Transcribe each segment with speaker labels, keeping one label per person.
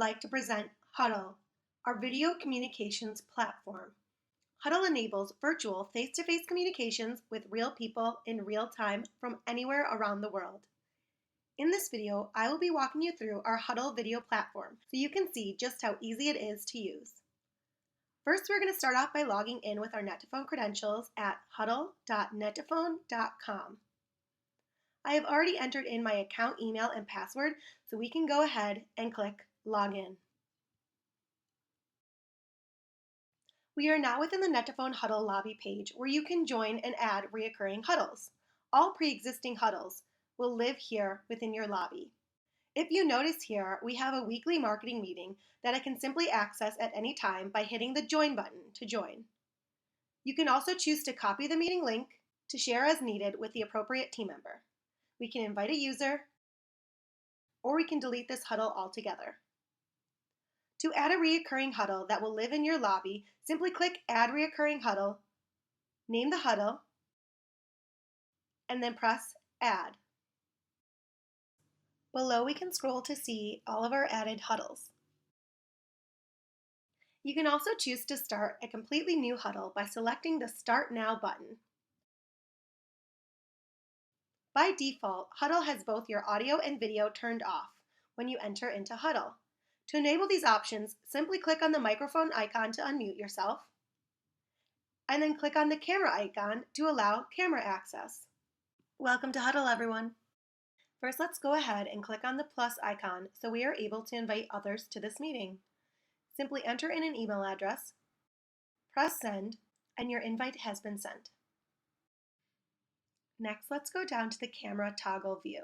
Speaker 1: like to present Huddle, our video communications platform. Huddle enables virtual face-to-face communications with real people in real time from anywhere around the world. In this video, I will be walking you through our Huddle video platform so you can see just how easy it is to use. First, we're going to start off by logging in with our net2phone credentials at huddle.net2phone.com. I have already entered in my account email and password, so we can go ahead and click Login. We are now within the net2phone Huddle lobby page where you can join and add reoccurring huddles. All pre-existing huddles will live here within your lobby. If you notice here, we have a weekly marketing meeting that I can simply access at any time by hitting the Join button to join. You can also choose to copy the meeting link to share as needed with the appropriate team member. We can invite a user, or we can delete this huddle altogether. To add a reoccurring huddle that will live in your lobby, simply click Add Reoccurring Huddle, name the huddle, and then press Add. Below we can scroll to see all of our added huddles. You can also choose to start a completely new huddle by selecting the Start Now button. By default, Huddle has both your audio and video turned off when you enter into Huddle. To enable these options, simply click on the microphone icon to unmute yourself, and then click on the camera icon to allow camera access. Welcome to Huddle, everyone. First, let's go ahead and click on the plus icon so we are able to invite others to this meeting. Simply enter in an email address, press send, and your invite has been sent. Next, let's go down to the camera toggle view.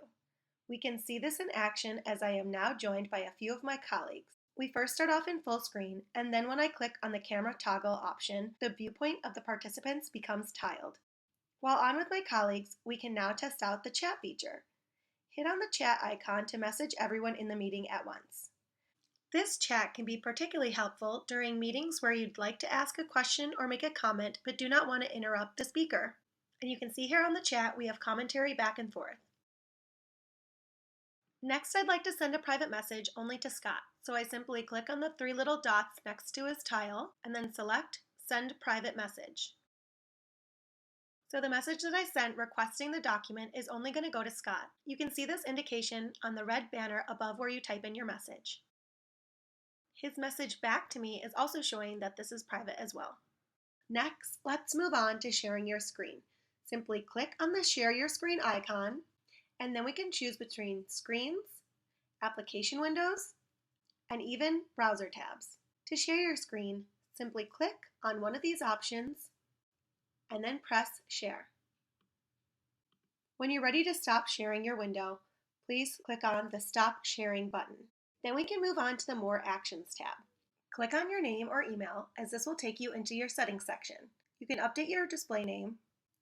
Speaker 1: We can see this in action as I am now joined by a few of my colleagues. We first start off in full screen, and then when I click on the camera toggle option, the viewpoint of the participants becomes tiled. While on with my colleagues, we can now test out the chat feature. Hit on the chat icon to message everyone in the meeting at once. This chat can be particularly helpful during meetings where you'd like to ask a question or make a comment but do not want to interrupt the speaker. And you can see here on the chat we have commentary back and forth. Next, I'd like to send a private message only to Scott, so I simply click on the three little dots next to his tile and then select Send Private Message. So the message that I sent requesting the document is only going to go to Scott. You can see this indication on the red banner above where you type in your message. His message back to me is also showing that this is private as well. Next, let's move on to sharing your screen. Simply click on the Share Your Screen icon, and then we can choose between screens, application windows, and even browser tabs. To share your screen, simply click on one of these options and then press Share. When you're ready to stop sharing your window, please click on the Stop Sharing button. Then we can move on to the More Actions tab. Click on your name or email, as this will take you into your settings section. You can update your display name.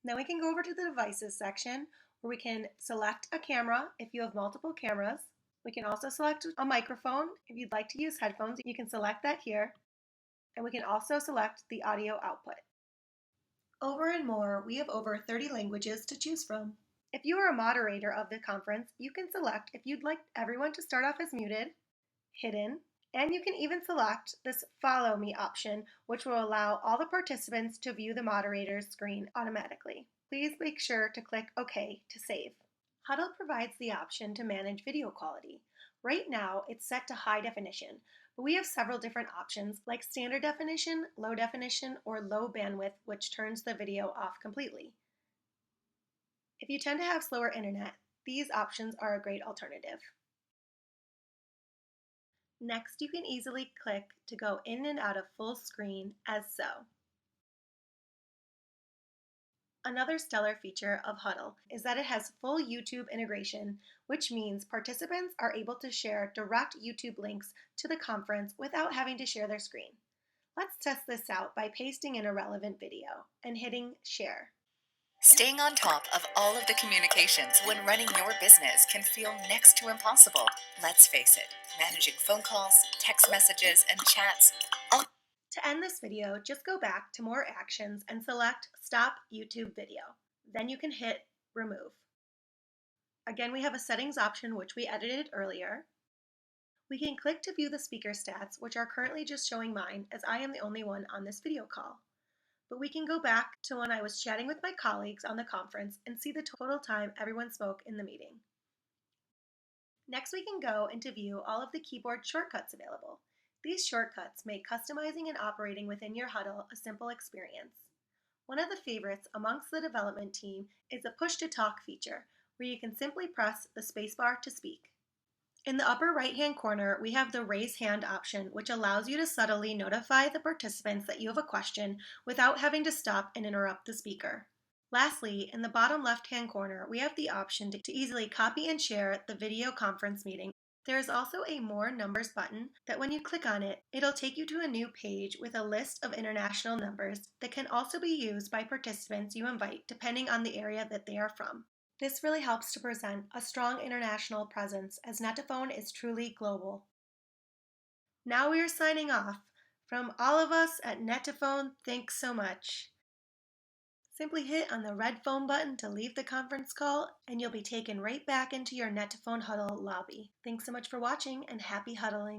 Speaker 1: Then we can go over to the Devices section, where we can select a camera if you have multiple cameras. We can also select a microphone. If you'd like to use headphones, you can select that here. And we can also select the audio output. Over and More, we have over 30 languages to choose from. If you are a moderator of the conference, you can select if you'd like everyone to start off as muted, hidden, and you can even select this Follow Me option, which will allow all the participants to view the moderator's screen automatically. Please make sure to click OK to save. Huddle provides the option to manage video quality. Right now, it's set to high definition, but we have several different options like standard definition, low definition, or low bandwidth, which turns the video off completely. If you tend to have slower internet, these options are a great alternative. Next, you can easily click to go in and out of full screen as so. Another stellar feature of Huddle is that it has full YouTube integration, which means participants are able to share direct YouTube links to the conference without having to share their screen. Let's test this out by pasting in a relevant video and hitting share.
Speaker 2: Staying on top of all of the communications when running your business can feel next to impossible. Let's face it, managing phone calls, text messages, and chats.
Speaker 1: To end this video, just go back to More Actions and select Stop YouTube Video. Then you can hit Remove. Again, we have a settings option which we edited earlier. We can click to view the speaker stats, which are currently just showing mine as I am the only one on this video call. But we can go back to when I was chatting with my colleagues on the conference and see the total time everyone spoke in the meeting. Next, we can go and to view all of the keyboard shortcuts available. These shortcuts make customizing and operating within your Huddle a simple experience. One of the favorites amongst the development team is the push to talk feature, where you can simply press the spacebar to speak. In the upper right-hand corner, we have the raise hand option, which allows you to subtly notify the participants that you have a question without having to stop and interrupt the speaker. Lastly, in the bottom left-hand corner, we have the option to easily copy and share the video conference meeting. There is also a More Numbers button that when you click on it, it'll take you to a new page with a list of international numbers that can also be used by participants you invite depending on the area that they are from. This really helps to present a strong international presence as net2phone is truly global. Now we are signing off. From all of us at net2phone, thanks so much. Simply hit on the red phone button to leave the conference call, and you'll be taken right back into your net2phone Huddle lobby. Thanks so much for watching, and happy huddling.